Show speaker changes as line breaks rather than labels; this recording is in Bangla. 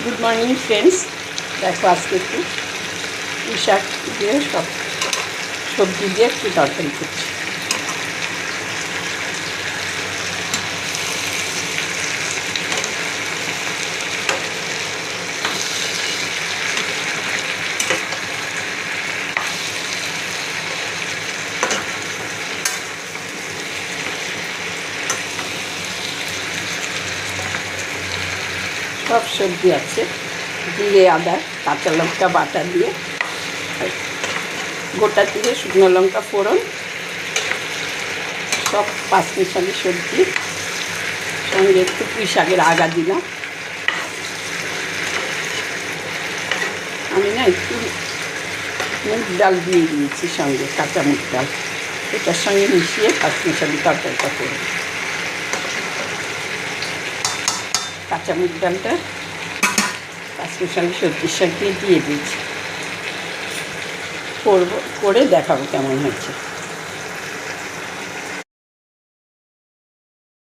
Good morning friends. দেখো আজকে একটু পুঁই শাক দিয়ে সব সবজি দিয়ে একটু তরকারি করছি। সব সবজি আছে, জিরে, আদা, কাঁচা লঙ্কা বাটা দিয়ে, গোটা জিরে, শুকনো লঙ্কা ফোড়ন, সব পাঁচমিশালি সবজি, সঙ্গে একটু পুঁই শাকের আগা দিলাম। আমি না একটু মুগ ডাল দিয়ে দিয়েছি, সঙ্গে কাঁচা মুগ ডাল, এটার সঙ্গে মিশিয়ে পাঁচমিশালি তরকারিটা করব। কাঁচা মুগ ডালটা পাঁচমিশালি সবজির সঙ্গে দিয়ে দিয়েছি, করে দেখাবো কেমন হয়েছে।